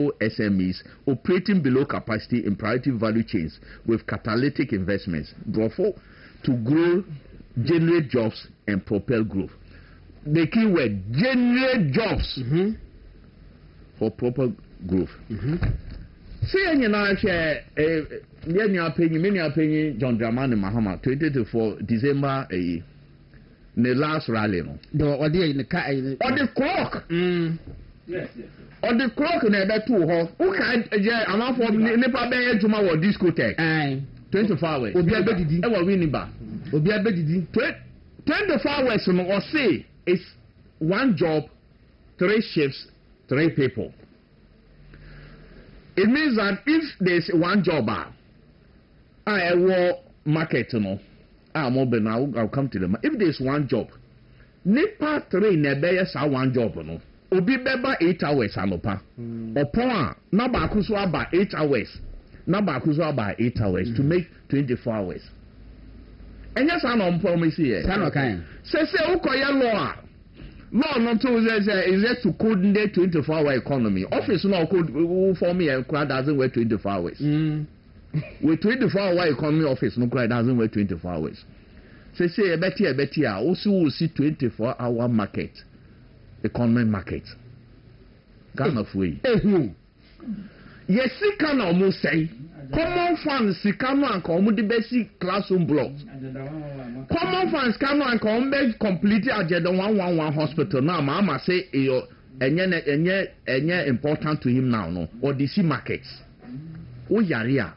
SMEs operating below capacity in priority value chains with catalytic investments, therefore, to grow, generate jobs, and propel growth. The key word, generate jobs for proper growth. See, you know, many are paying John Dramani Mahama 24 December, the last rally. On the clock. Yes. On the clock, in a two hall. Who can I'm out for Nepal Bay to my discotheque. 24 hours. Ever winning back. 24 hours or say it's one job, 3 shifts, 3 people. It means that if there's one job, I will market, I'll come to them. If there's one job, Nepal 3 nebeyes are one job, no. Obi beba 8 hours anopa. Upon Nabakusu about 8 hours. Nabakusu about 8 hours to make 24 hours. And yes, I'm on promise here. Say, Okoya law. Law not to is that to coordinate 24-hour economy. Office no could for me and crowd doesn't work 24 hours. With 24-hour economy office no crowd doesn't work 24 hours. Say a better also will see 24-hour market, economic market. Ghana free. Yes, he can almost say common funds can and come the basic classroom blocks. Common funds can and come completely at the 111 hospital. Now, Mama say any important to him now, no, or DC markets. Oh, yeah,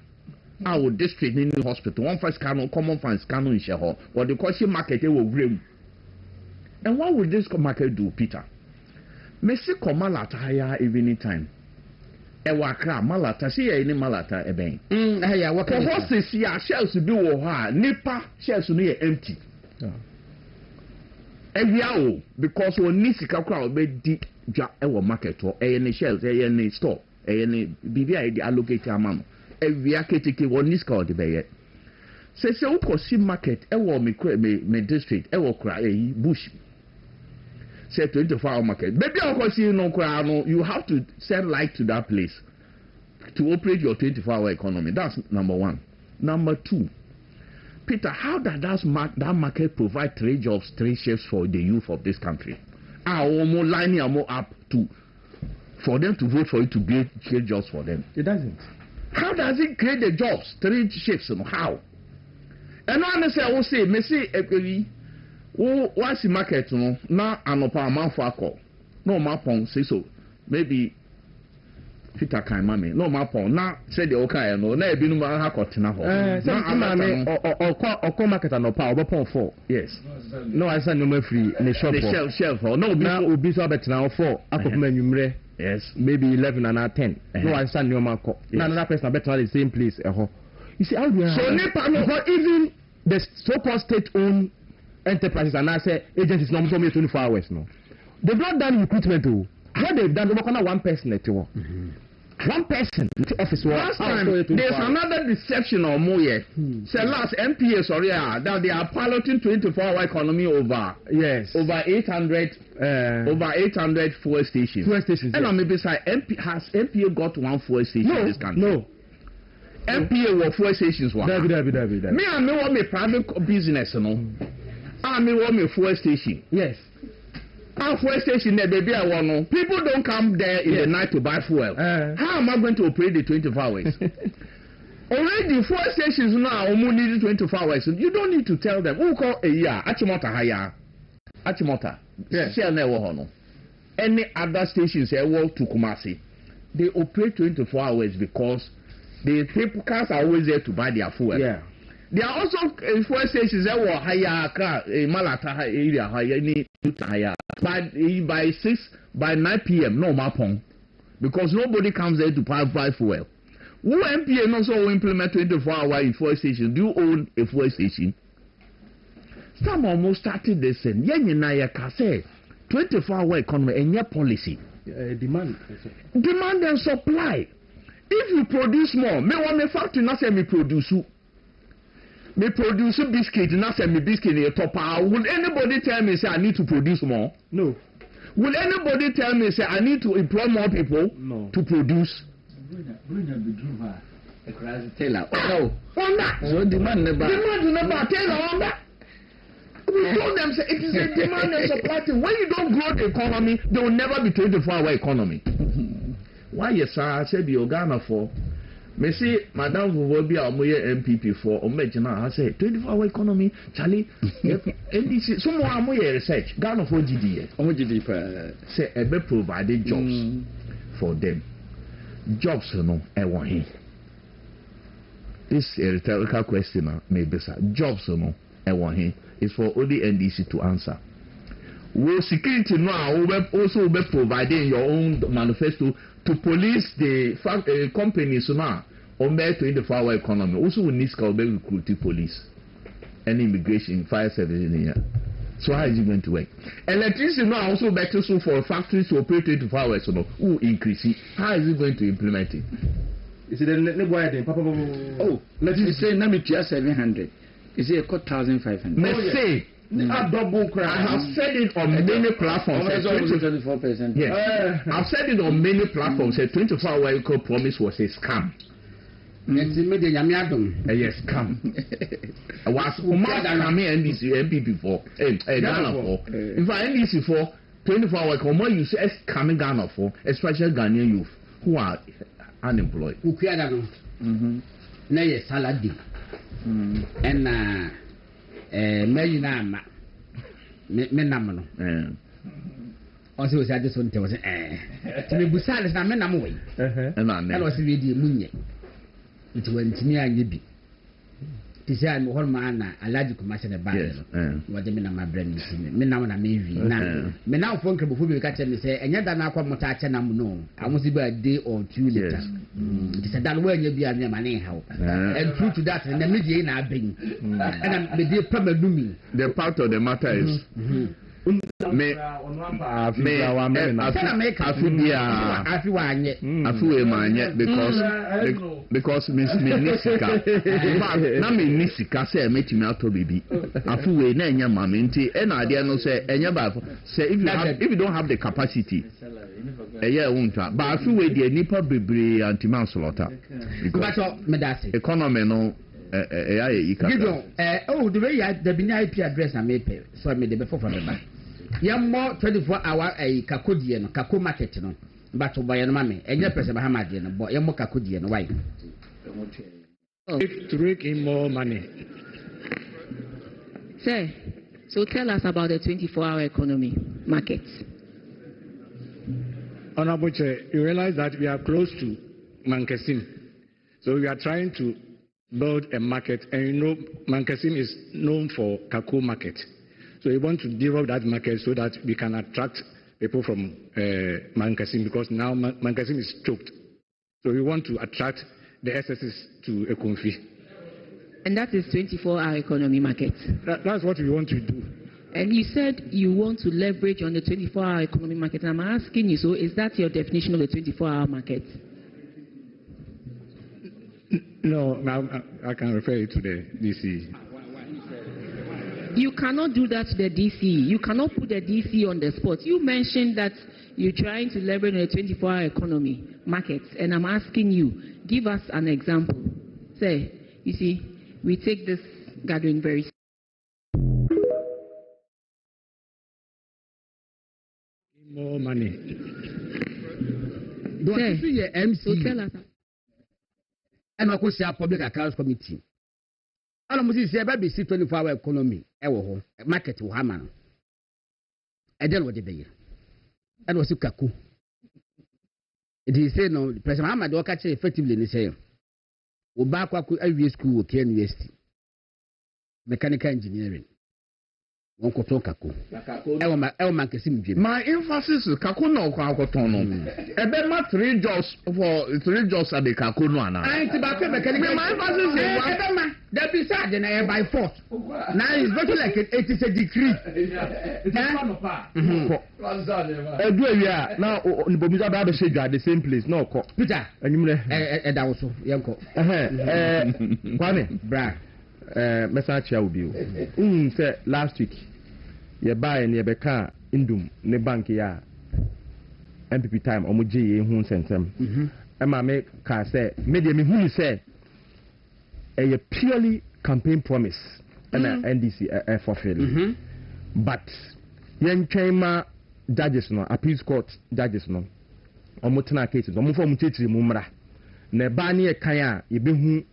our district in the hospital, one first canon, common funds can in share, or the question market they will bring. And what will this market do, Peter? Messi come at higher evening time. Ewakra malata see any malata eben what horses here shelves be wo ha nipa shelves no empty ewiawo because we need sika kwa be di dwa ewo market or any shelves any store any bibia e allocate amano ewia keteke we need sika de be say ukosi market ewo me district ewo kra bush say 24-hour market. Maybe you have to send light to that place to operate your 24-hour economy. That's number one. Number two, Peter, how does that market provide 3 jobs, 3 shifts for the youth of this country? More lining more up to for them to vote for you to create jobs for them. It doesn't. How does it create the jobs? 3 shifts, how? And honestly, I will say, Messi, what's the market no na anopa amanfo akọ no mapon say so maybe Peter kan mame no mapon na say the okay no na ebinu ma ha kotena ho na amame okọ market anopa obopon 4 yes no I say no ma free in the shop the shelf no obi so abetena 4 akopuma nwumre yes maybe 11 and 10 no I say no ma akọ na another person abetena the same place you see how do so Nepal no for even the so-called state-owned enterprises and I say agencies no 24 hours no. They've not done recruitment too. What they've done, they work on 1 person at all. 1 person in the office. Last time there's another deception or more yet. Say last MPA sorry that they are piloting 24-hour economy over 800 fuel stations. Fuel stations. And maybe say has MPA got 1 fuel station in this country? No. MPA were fuel stations. Me and me want me private business no. I mean, want me fuel station. Yes. Our fuel station there, baby, I want no. People don't come there in the night to buy fuel. How am I going to operate the 24 hours? Already, fuel stations now only need 24 hours. You don't need to tell them. Who call a year? Achimota haya. Achimota. Yes. Any other stations here walk to Kumasi. They operate 24 hours because the people cars are always there to buy their fuel. Yeah. There are also fuel stations that were higher Malata area higher by 9 p.m. no mapong because nobody comes there to buy fuel. Who MPA also implement 24-hour fuel station? Do you own a fuel station? Some almost started this and Yenaya say 24-hour economy and your policy. Demand and supply. If you produce more, me want me factory not say me produce. Me produce biscuit, not say me biscuit in a top. Would anybody tell me say I need to produce more? No. Will anybody tell me say I need to employ more people to produce? Taylor. Oh, so demand never. Taylor. We told them say it is a demand and supply thing. When you don't grow the economy, there will never be 24-hour economy. Why yes, sir? I said the Ghana for. Me see, Madame will be our MPP for Omejana. I say 24-hour economy, Charlie. NDC. Someone more research. Ghana for GD. Say ebe provided jobs for them. Jobs, no, I want him. This is a rhetorical question, maybe sir. Jobs, no, I want him. It's for only NDC to answer. Will security now also be providing your own manifesto to police the companies now on the 24-hour economy? Also, we need to recruit police and immigration, fire service in here. So how is it going to work? Electricity now also better so for factories to operate 24 hours. So who increase it? How is it going to implement it? Is it oh, let's say let me just 700. Is it 1,500? Let's say. I have said it on many platforms. 24%. Yes. I've said it on many platforms. A 24-hour eco promise was a scam. Yes, scam. Was NDC MP before Ghana for. In fact, NDC for 24-hour eco, you say scamming Ghana for, especially Ghanaian youth who are unemployed. Salad. And Melinama Menamano. Also, I just want to was to be beside us. I'm away. And I was really Munye. It went to me and you be. To say I'm one man, a large commercial bank. What the men of my brain is me now, and I may be now. Me now, phone before we catch me say, and yet I now come to touch and I'm no. I must be a day or two later. It is a done when you be a money help. And true to that, and the media in our being. And I'm the dear Pama Lumi. The part of the matter is. Me because Nisika na me Nisika say make me out of baby afuwe na enya mama nti e na ade no say enya ba say if you don't have the capacity eye won't ba afuwe de nipa bebre antiman slota because economy no oh the way the IP address na me pay so me the before from the more 24-hour kakodi no kako market no but oboye no mame enye person Bahamadi no but more kakodi no why to rake in more money. Sir, so tell us about the 24-hour economy market. Honorable Chair, you realize that we are close to Mankesim, so we are trying to build a market, and you know Mankesim is known for kako market. So we want to develop that market so that we can attract people from Mankesim, because now Mankesim is choked. So we want to attract the SSs to Ekonfi. And that is 24-hour economy market. That's what we want to do. And you said you want to leverage on the 24-hour economy market. And I'm asking you, so is that your definition of the 24-hour market? No, I can refer you to the DC. You cannot do that to the DC. You cannot put the DC on the spot. You mentioned that you're trying to leverage on the 24-hour economy market, and I'm asking you, give us an example. Say, you see, we take this gathering very seriously. More money. Say, so tell us. And of course, our public accounts committee. I don't see a baby 24-hour economy. Market will hammer. I don't know what they and was Kaku. It is said no, President Hamad will catch effectively in the same. Ubakwaku every school will care university. Mechanical engineering. My emphasis is Kakuno Kakotono. Ebema 3 jobs for 3 jobs at the Kakuno. My emphasis is that is sad and by force. Now it's not like it is a decree. Now Bomiza Baba said at the same place. No, Peter, and you also Yanko. Kwame, Bra. Message will be last week. You buy and you become indum ne bank ya MPP time omo je ye hu sensem e ma me ka say me de me hu say a purely campaign promise and NDC fulfill but yen twema judges no appeals court judges no omo tena cases omo fo mo tetiri mu mra na ba ne kan a ye behu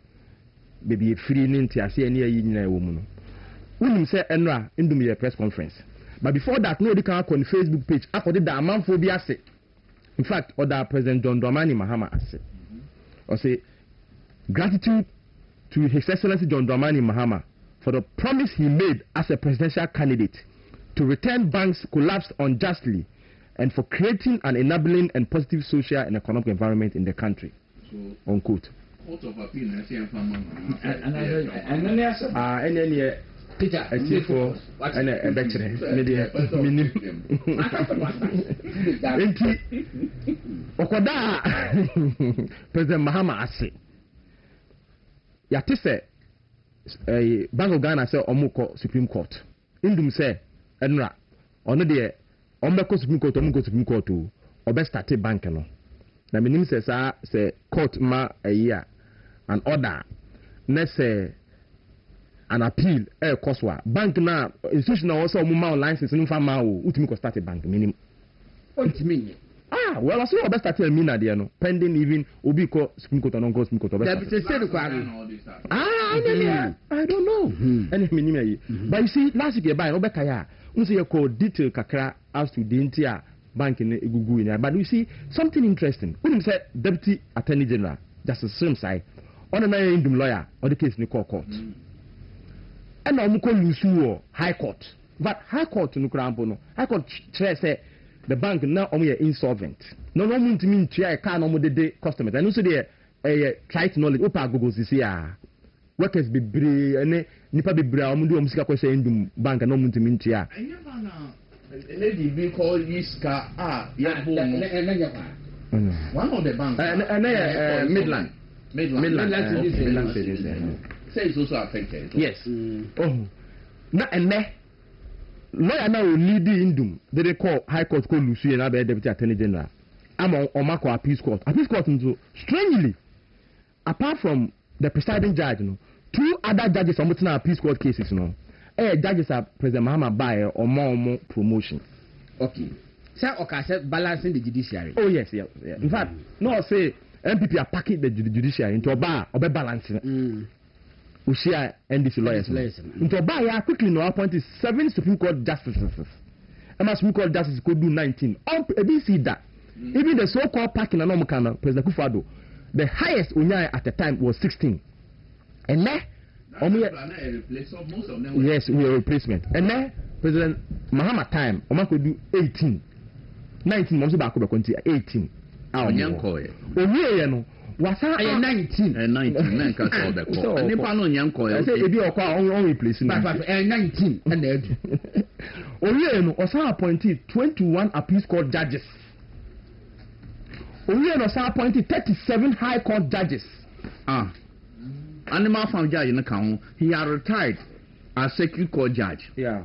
bebi free ni ntiase ani ayi nyina wo mu no unim say enra indum ye press conference but before that no dey kan on Facebook page akode da amanfo bi ase in fact other President John Dramani Mahama ase or say gratitude to His Excellency John Dramani Mahama for the promise he made as a presidential candidate to return banks collapsed unjustly and for creating an enabling and positive social and economic environment in the country. So, unquote. Court of Appeal, I say, and then yes, and then yeah, teacher, I see for and a Bɛkyerɛ, media, Okoda, President Mahama ase. Yate say, Bank of Ghana say Omuko Supreme Court. Indum say, Enra, ono de Ombeko Supreme Court, Omuko Supreme Court to Obe start bank no. Na minim say say court ma a year an order. Next say an appeal koswa bank na institution na also omo license no fa ma o utimi ko start bank minim. Ultimate. Well, I saw Obe start a mina there no pending even obi ko Supreme Court and go Supreme Court. I don't know. But you see, last year by Obe Kaya, we see a called detail kakra as to the entire bank in Igugu. But you see something interesting. When say Deputy Attorney General, Justice Simsai, on an indum lawyer, or the case in the court. And now we call Lusu High Court. But High Court no crampo no. High Court say the bank now only insolvent. No mean to mean try can no de customers. And also they try to knowledge opa gogo sisi a workers bebre ene nipa bebre a omudu omusika ko say ndum bank no mean to mean try. Lady be call Iska one of the banks Midland say it's also affected. Yes. Oh. Na ene lawyer now lead the indum they call High Court call Lucy and Abe Deputy Attorney General. I'm on Omako Appeals Court. Appeals Court strangely, apart from the presiding judge, two other judges are putting appeals court cases. Judges are President Mahama by or more promotion. Okay. Sir, okay, balancing the judiciary. Oh yes. In fact, no say MPP are packing the judiciary into a bar or balancing. We share NDC lawyers. Into a bar, quickly now appointed 7 Supreme Court justices. And my Supreme Court justices could do 19. ABC that. Even the so-called packing and President Kufado, the highest unyai at the time was 16. And now, yes, we are replacement. And now, President Mahama time, Oma could do 18. 19 months back, 18. Wasa 19 and 19 can solve the call. And if I know Yanko, I say if you are on replacement 19 and Oyeno Osa appointed 21 appeals court judges. Oyeno Osa appointed 37 high court judges. Animal farm judge in the count, he had retired as circuit court judge. Yeah.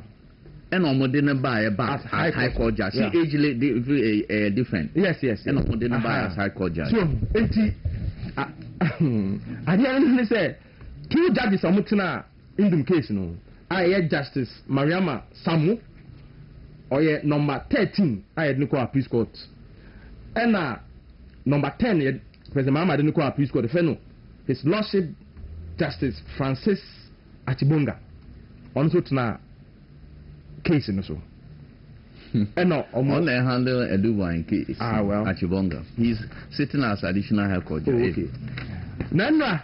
And Omodena by a bar as high court judge. Yeah. See, age different. Yes. And Omodena by as high court judge. So, I didn't say 2 judges are mutina in the case. No, I had Justice Mariama Samu, or number 13. I had Nico Appeals Court, and number 10. President Mahama didn't call Appeals Court. His Lordship Justice Francis Achibonga, also tonight. Case in so. And now, only handle a Dubai case. Well, Achibonga. He's sitting as additional high court. Okay. Nana,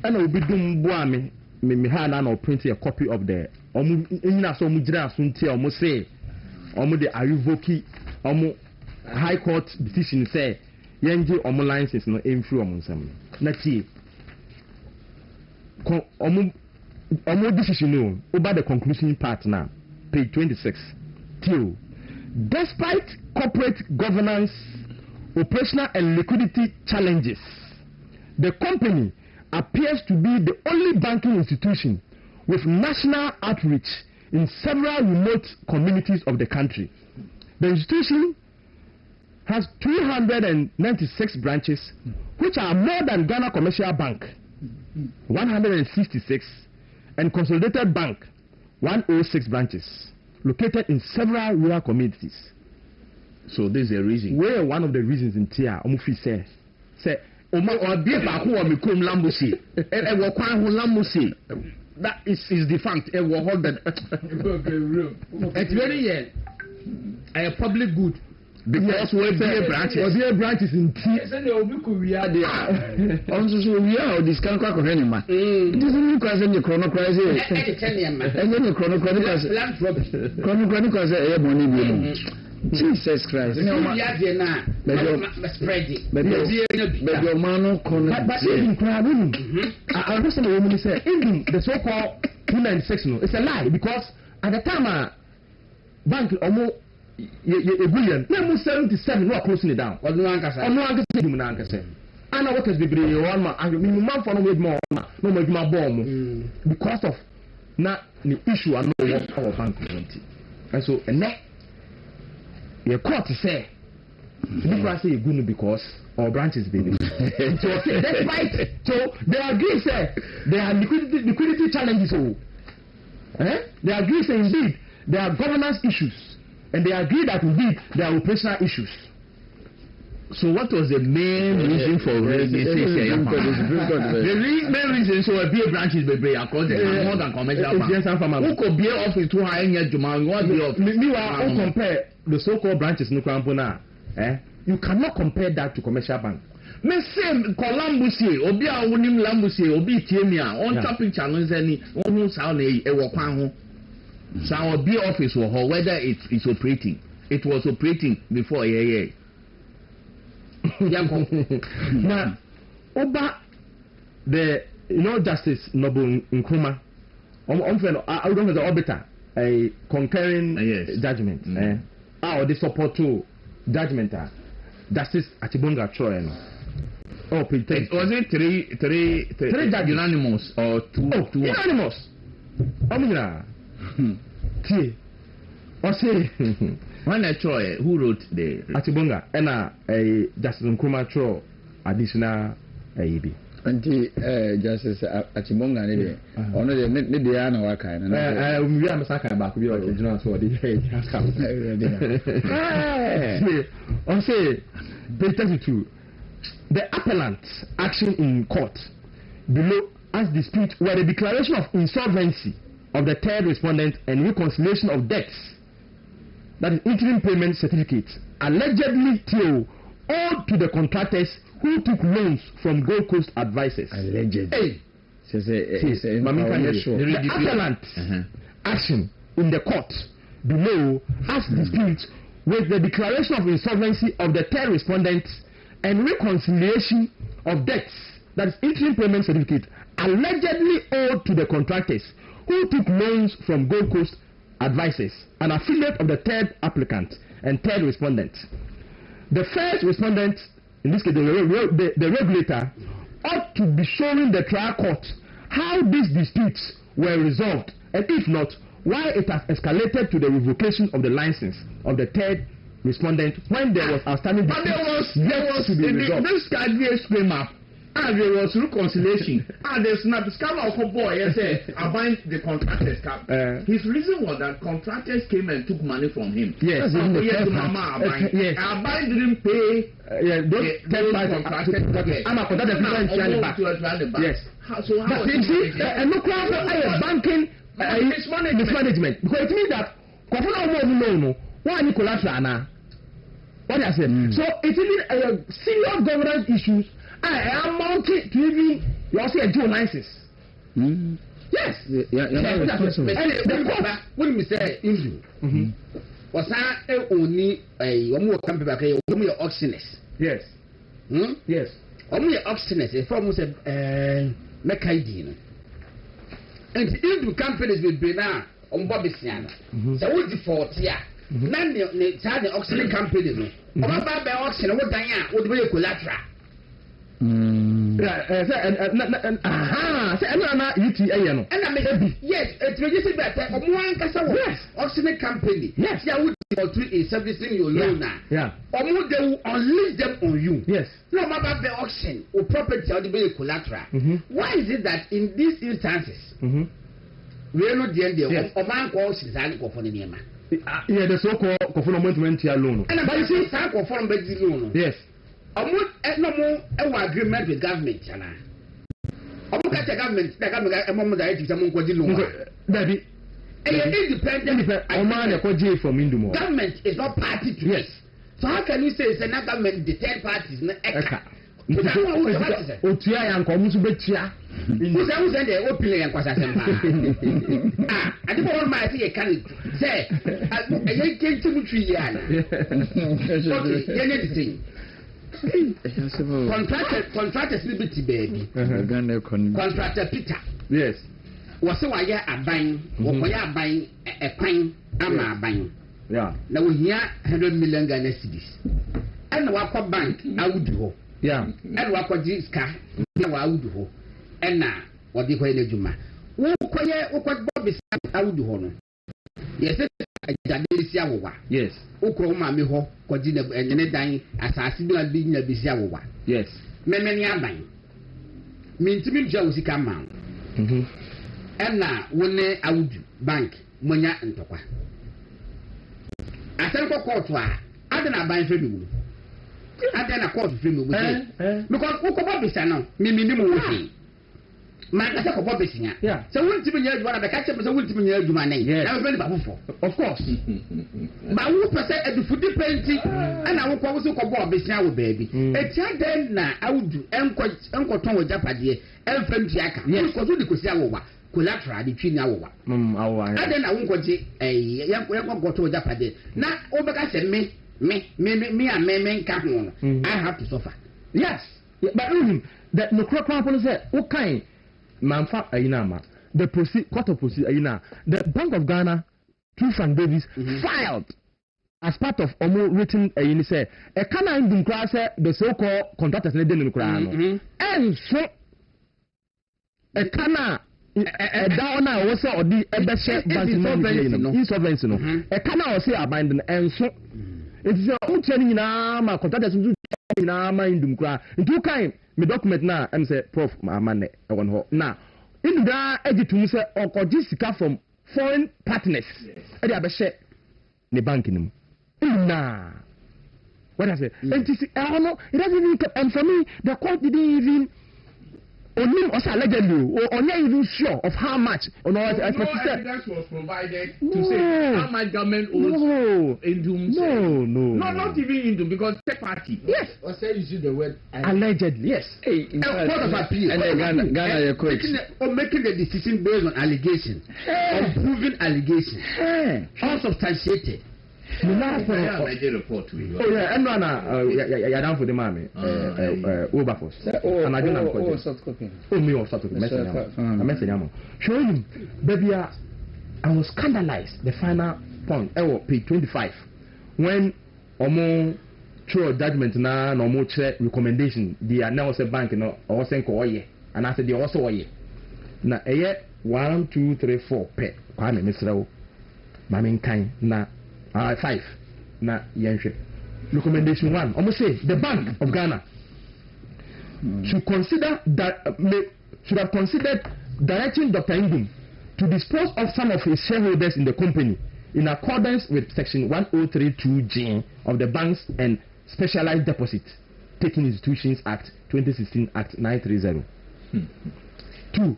and I will be doing Buami. Me had an print a copy of the so mujra sunti almost say almost the Arivoki High Court decision say Yenji license no aim through some. Nati decision no over the conclusion part now. Page 26. Till, despite corporate governance, operational and liquidity challenges, the company appears to be the only banking institution with national outreach in several remote communities of the country. The institution has 296 branches, which are more than Ghana Commercial Bank, 166, and Consolidated Bank, 106 branches, located in several rural communities. So this is a reason. Where one of the reasons in Tia, Omufi say, that is defunct. It's very a public good. Because we have branches in Tia. Also, we are this kind of animal. It isn't because any chronicles. Jesus Christ. But even the so-called 296, it's a lie because at the time, bank almost a billion, 77, we are closing it down. And our workers be one man, and we man for no more, no more bomb because of not the issue and no our bank community. And so, and that. Your court say, people say you're good because our branches, baby. So that's right. So they agree, say there are liquidity challenges. They agree, say indeed there are governance issues, and they agree that indeed there are operational issues. So what was the main reason for the main reason so a beer branches be because they have more than commercial bank. Who could be office too high in your Juma? What be of? Meanwhile, compare the so-called branches no Krampona. You cannot compare that to commercial bank. Me same Columbus obi a wonim Lambus obi tiemia on topic challenge any who sound e wo kwan ho. So our beer office or whether it's operating. It was operating before Now, over the Justice Noble Nkrumah, I don't know the arbiter, a concurring judgment. Or the support to judgment. Justice Achibonga Troy. Oh, pretend. Was it three unanimous or two? Oh, two unanimous. Or say. When I try, who wrote the Achibonga and Justice Nkrumah Troy additional AEB. Justice Achibonga maybe ono de ne de ana waka na we am saka back we are original so the on say page 32 the appellant action in court below as dispute where the declaration of insolvency of the third respondent and reconciliation of debts, that is interim payment certificates, allegedly owed to the contractors who took loans from Gold Coast advisors. Allegedly. The appellant action in the court below as dispute with the declaration of insolvency of the third respondent and reconciliation of debts, that is interim payment certificate, allegedly owed to the contractors who took loans from Gold Coast advisors, an affiliate of the third applicant and third respondent. The first respondent, in this case the regulator, ought to be showing the trial court how these disputes were resolved, and if not, why it has escalated to the revocation of the license of the third respondent when there was outstanding disputes. But there was this guy came up. There was reconciliation. There's not the scam of a boy. I said, I bind the contractors. His reason was that contractors came and took money from him. Yes, I didn't pay. Those contractors. I'm a contractor. Yes. So how? And look around banking mismanagement, because it means that why you collateral now? What I said. So it is serious governance issues. I am mounted to even you also a dual license. Yes. And the court, when we say issue, was only a more company back a auctionist. Yes. Yes. Only auctionist, a form was a mechanism. And if companies will be now on Bobby Siana, so what the 40 year? None of the auction companies. About by auction, what Diana would be a collateral. Yes, it's registered that auction company. Yes, you would be servicing your loan. Yeah. Or would they unleash them on you? Yes. No matter the auction or property or the collateral. Why is it that in these instances, we are not the end of man calls his uncle for the name? Yeah, the so-called conformment loan. And about you say, conform loan. Yes. No more agreement with government. The Baby, independent from Indumo. Government is not party to this. So how can you say it's a government, the third parties? Otua and Komusubetia. Who's the opening and Quasasempa? I don't want my say, can say, I came to Triana. Anything. Contractors liberty baby. Contractor Peter. Yes. Was so I a buying, or buying a pine, ama buying. Yeah. Now we hear 100 million Ghana cedis. And Wako Bank, I would do. Yeah. And Wako Jiska, I would do. And now, what the way Juma. What Bobby I would do. Yes, yes. Ukroma miho kwa jina dying asasi bila binya bisia wowa. Yes. Memeni aban. Mintimi mja usika ma. Ena wone awudu bank monya ntokwa. Asenko court wa adena ban fremu. Adena court fremu. Because ukoba bisa no miminimu wofi. Man, I talk about business. Yeah. So, we'll tell you what I catch up with a will tell you my name. Yeah. I was very before. Of course. But who per se at the food painting and I will also call business with baby. A child then now I would do Uncle Tom with Japadi, Elfram Jacka. Yes, because we could say our collateral between our. And then I won't go to a young go to Japadi. Now, Obaka said me and me can't. I have to suffer. Yes. But that no crop problem said, okay. Manfa Ainama, the court of proceed Aina, the Bank of Ghana, Truth Davis filed as part of written Aina say a kana in class the so-called contractors in the Ukraine. And so a kana a downer also or the insolvency no. A kana or say abandon and so it's a training in arm contractors in arm in Dumkra. In two kind. Me document na am say prof amane e won ho na in da egitum say okoji sika from foreign partners e dey abehye ne bank nim na what I say and it doesn't even and for me the court didn't even only also allegedly or only even sure of how much or no evidence was provided to say how much government owes Indum. No, not even Indum because third party. Yes. Or say you see the word allegedly. Yes. Court of appeal. And Ghana making the decision based on allegation, on proven allegation, unsubstantiated. I made a report to you. Oh yeah, and no, you're down for the mommy. Overforce. And I don't know. Soft copy. Oh, me or soft copy. I'm messing him. Show him, baby. I was scandalized. The final point. Page 25. When Omo through judgment na no more recommendation. They announced a bank no or send ko oye. And I said they also oye. Na 1, 2, 3, 4 pe. Kwa me misrawo. Mami kan na 5 na yenhwe recommendation 1 almost say the Bank of Ghana should have considered directing Dr. Indum to dispose of some of his shareholders in the company in accordance with section 1032G of the Banks and Specialized Deposit Taking Institutions Act 2016 Act 930. 2.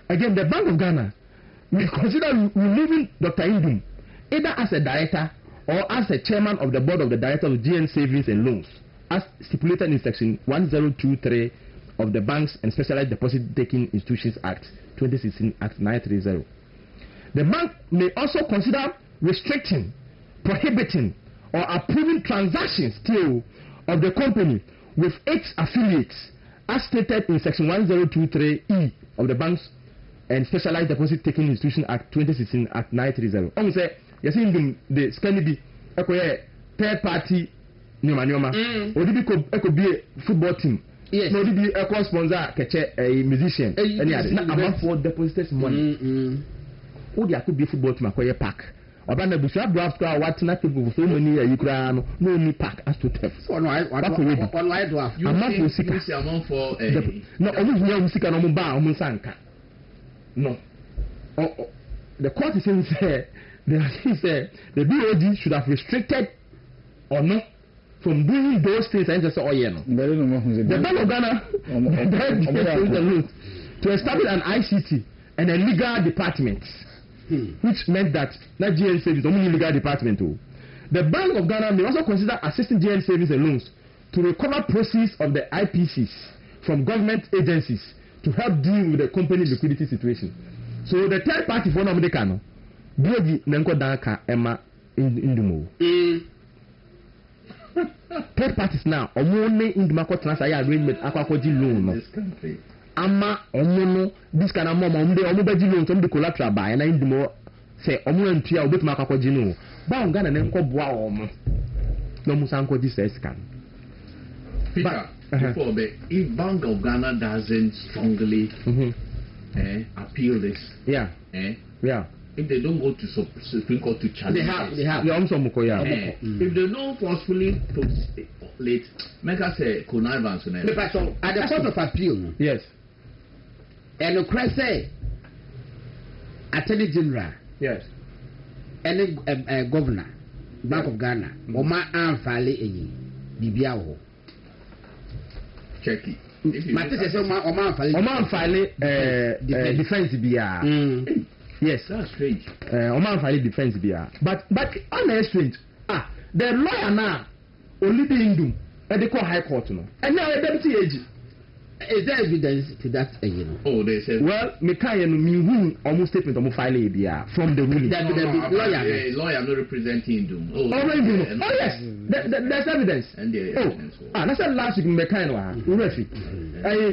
Again, the Bank of Ghana may consider removing Dr. Indum either as a director or as a chairman of the board of the directors of GN Savings and Loans, as stipulated in section 1023 of the Banks and Specialized Deposit Taking Institutions Act 2016 Act 930. The bank may also consider restricting, prohibiting, or approving transactions still of the company with its affiliates, as stated in section 1023E of the Banks and Specialized Deposit Taking Institutions Act 2016 Act 930. Yes, in the Scandinavian third party nyoma. Or did it could be a football team Yes. No, the eco sponsor a musician. Any other. Not amount for depositors money. Oh, there could be football to my park. Obana busha draft car what not to so many you can no any pack as to tell. So no, what light draft? You see amount for no, only here we see can on bar on sanka. No. The court is saying the BOD should have restricted or not from doing those things and just oh yeah no. The Bank of Ghana to establish an ICT and a legal department. Which meant that not GN Savings, only legal department. The Bank of Ghana may also consider assisting GN Savings and Loans to recover proceeds of the IPCs from government agencies to help deal with the company's liquidity situation. So the third party for Namdekano, BOD Nenko Danka Emma Indumo. Third parties now, only in the market transfer agreement, Aquacoji loan. This country. Ama omono this kind of mom omobeji loan some the collateral buy and indimo say omo ntua obetuma akwaji no ba Ghana na nko boa omo no musa nko this can Peter before if Bank of Ghana doesn't strongly appeal this if they don't go to Supreme Court to challenge they have if they don't forcefully late make us say connivance at the court of appeal yes and the cry say Attorney General yes any governor Bank of Ghana oma anfale eyi bibia wo check it Mate say oma anfale defense bia yes that's strange oma anfale defense bia but on strange the lawyer now only the Indum and they call high court no and now a deputy AG. Is there evidence to that Oh, they said well me can me almost statement almost file from the ruling the lawyer not representing Indum oh yes there's evidence and that's the last week me kind of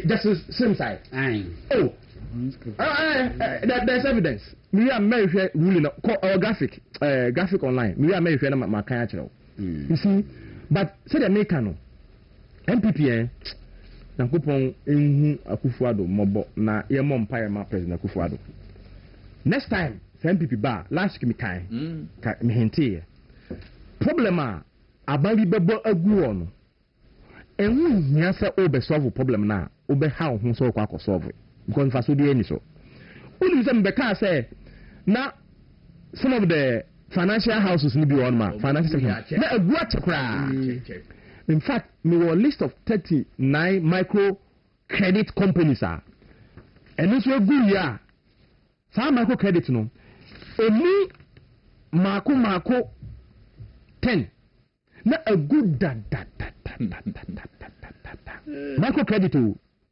justice same side there's evidence me am marry ruling or graphic online me am marry my kind of you see but say the make no MPP na kupon enhu Akufo-Addo mobo na ye mom pa ma president Akufo-Addo next time MPP ba last week me kan ka me hinte problem abali bebo agu ono enhu hia se obe solve problem na obe how hu so kwa solve because fa so dey any so unu se mbe ka say na some of the financial houses ni be on ma financial sector na agu atakra in fact me were a list of 39 micro credit companies and this will go ya some micro credit no emi mako 10 na a good micro credit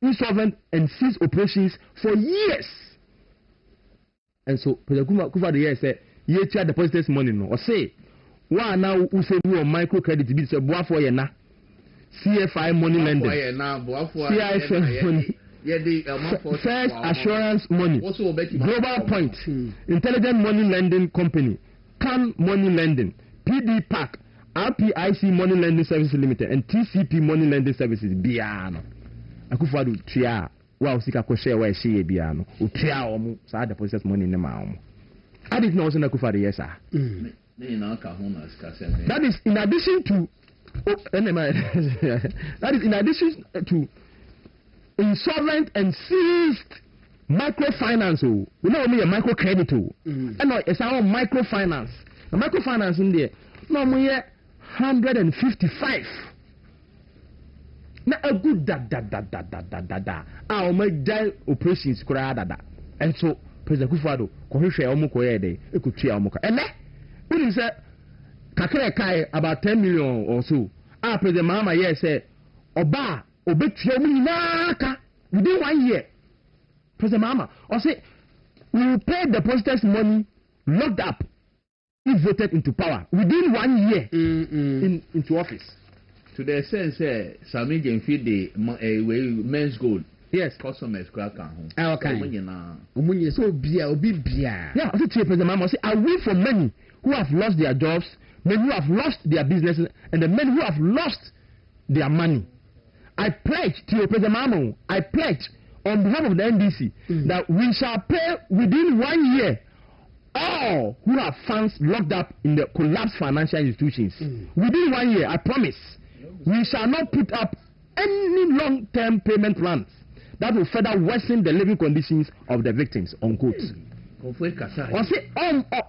insolvent and cease operations for years and so President Akufo-Addo here say ye tia depositors money no or say wa na u say we on micro credit bi say boa for ye na CFI money lending CFI money First Assurance Money Global Point Intelligent Money Lending Company CAN Money Lending PD Pack RPIC Money Lending Services Limited and TCP Money Lending Services biano Akufo-Addo tia wa usika ko share wa share biano o tia omo sa deposit money ne ma omo I didn't know Akufo-Addo yes sir that is in addition to insolvent and seized microfinance. We know only a microcredit. And no, it's our microfinance. The microfinance in there, no more 155. Now a good Our my operations da. And so President Akufo-Addo ko share omo ko yede e ko tua omo ka. And when say kakere kai about 10 million or so. President Mama yes say oba obetua mu nyinaka within 1 year. President Mama or say we will pay depositors money locked up if voted into power within 1 year into office. To the sense Sami can feed the men's gold. Yes, customers crack home. Okay. So bia. Yeah, also President Mama say I wait for many who have lost their jobs, men who have lost their businesses, and the men who have lost their money. I pledge to your President I pledge on behalf of the NDC that we shall pay within 1 year all who have funds locked up in the collapsed financial institutions. Within 1 year, I promise, we shall not put up any long-term payment plans that will further worsen the living conditions of the victims. Unquote. Or say,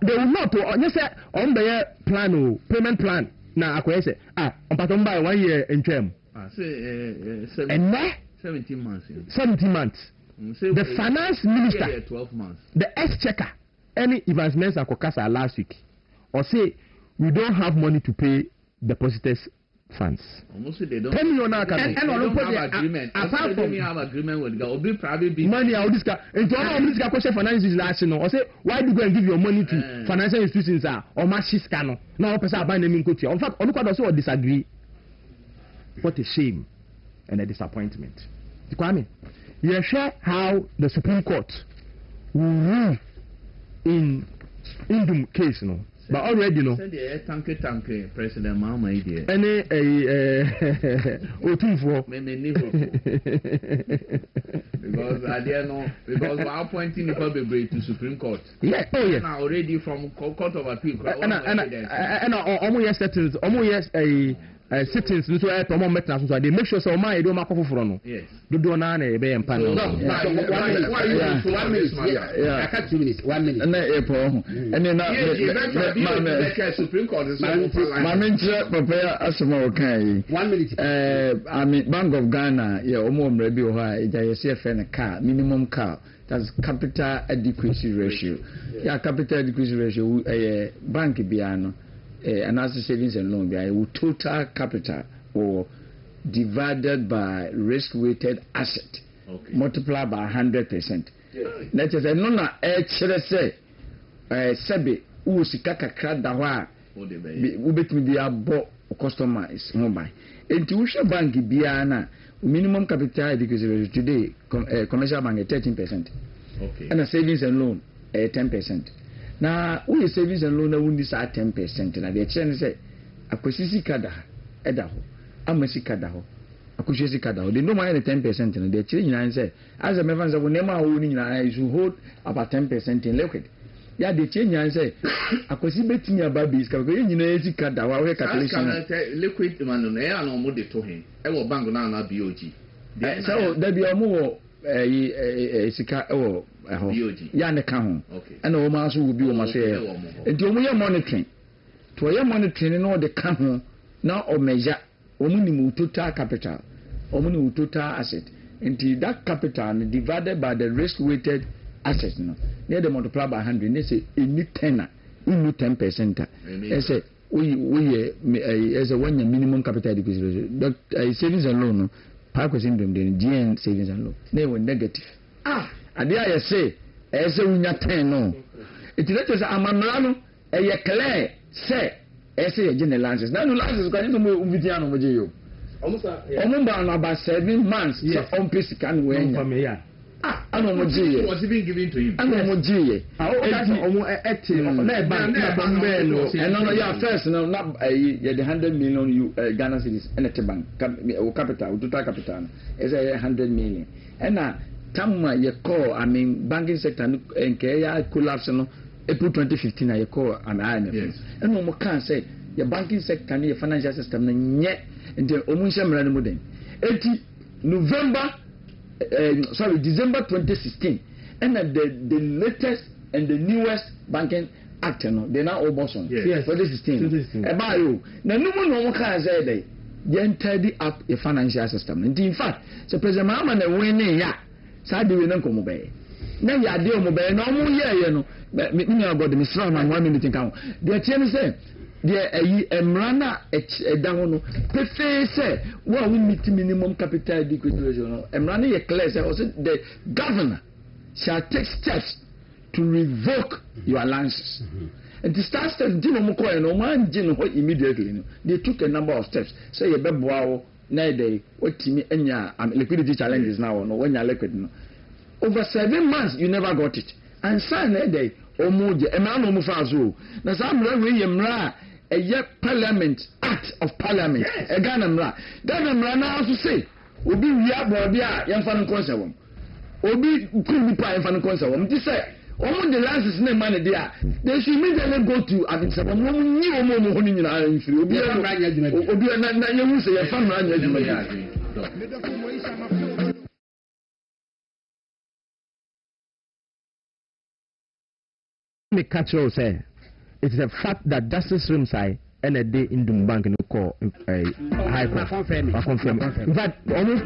they will not. You say, on the plan, payment plan. Now, I say, on pattern by 1 year in term. And now, 17 months. 17 months. The finance minister, 12 months. The exchequer, any investments at Kokasa last week, or say, we don't have money to pay depositors funds. Almost they don't. 10 million and have agreement. Apart from have agreement with the private business. Money, I will discuss. And to all this question financial institutions, or say, why do you go and give your money to financial institutions or machine scanner? Now, person buy them in coach. In fact, on also disagree. What a shame and a disappointment. Kwame, you share how the Supreme Court will rule in Indum case, no? But already, you know. Send the tanke President Mahama idea. Any Otunfo. Because I dare know because we are appointing the public to Supreme Court. Yeah. Oh yes. Now already from Court of Appeal. And almost settings. Almost sittings. So I told my so they make sure so my do make for no. Yes. Do do na na be empa no. 1 minute. Yeah. I can't 2 minutes. 1 minute. And then Supreme Court is my mentor prepare asoma okay. 1 minute. I mean Bank of Ghana, yeah, omo mrebi o ha e ja CFN car, minimum car. That's capital adequacy ratio. Yeah, capital adequacy ratio bank biano. And as savings and loan, with total capital or divided by risk-weighted asset, multiplied by 100%. That is a nona say Sabi Usika Kradawa, Ubet Media bought customer is mobile. Intuition Bank Biana, minimum capital adequacy ratio today, commercial bank at 13%. And a savings and loan at 10%. Now, we savings and loan will this at 10%. And the exchange say, Akwesisi kada, Edaho, Amasi kadaho, Akushesi kadaho. They know my 10%. And the exchange and say, as a member of the Nema owning, I should hold about 10% in liquid. Yeah, the change and say, Akwesi betting your babies, Kakwesi kadawa, we calculation. Liquid man, I know what they told him. I will bang on our BOG. So there be a more. Sika BOG. Ya ne ka ho. And o ma so will be o ma so e. Enti o mo ye monitoring. To ye monitoring no de ka ho na o measure o mu ni mu total capital. O mu ni mu total asset. Enti that capital divided by the risk weighted asset no. Near the multiply by 100 they say any tenor, unu 10%. They say we as a 1 year minimum capital adequacy ratio. That savings and loan no. Parkwesing them the GN savings and loan. They were negative. And there I say, as a winner 10 no. It is a Amamano, a clear, say, as a general lances. Now, lances going to move with Yano Majo. Almost about 7 months, on piece can win for me. I know what was even given to him. I know what G. And first, no, not the 100 million Ghana cities and a bank capital, total capital is 100 million. And now, Tamma, you call, I mean, banking sector and Kaya collapse, April 2015, I call an IMF. And no more can say, your banking sector and your financial system, and yet, until almost Modern. 80 November. December 2016, and the latest and the newest banking act, they now almost on 2016. About you, now no one can say they then tidy up a financial system. And in fact, so President Mahama and winning ya, Sadi will not come obey. Now you are dear mobile, no more year, you know, me about the Mr. and 1 minute count. The attorney said, Emrana Edahono, prefer say, well, we meet minimum capital adequacy ratio. Emrana Eclair also the governor shall take steps to revoke your license. And to start steps, Dino Moko and Oman Jino immediately. They took a number of steps. Say a bebo now day, what Timmy and ya liquidity challenges now, no when you're liquid. Over 7 months, you never got it. And sign a day, Omoja, Emano Mufazo. Now, some way, a Parliament Act of Parliament, a Ghana Mra. Ghana Mra now to say, obi wia body a yemfa no concept wom obi kuru pa yemfa no concept wom ti say omo the license na man dey a they should immediately go to adisaba mo nyi omo ho ni nyina mfiri obi na yehu say yemfa no anya adwuma ya me catch you say it is a fact that justice room side and a day in the bank in the call high court. I confirm. In fact, almost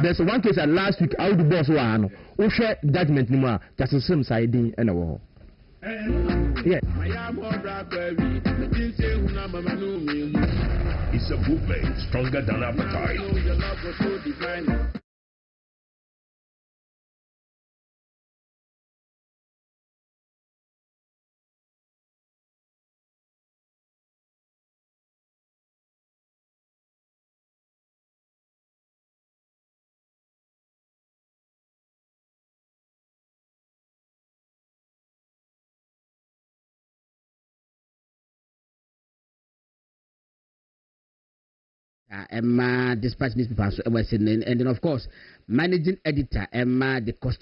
there's one case that last week out the boss one who share judgment anymore justice room side and a war. Yeah. It's a movement stronger than appetite. Emma dispatch newspapers, and then of course managing editor Emma the cost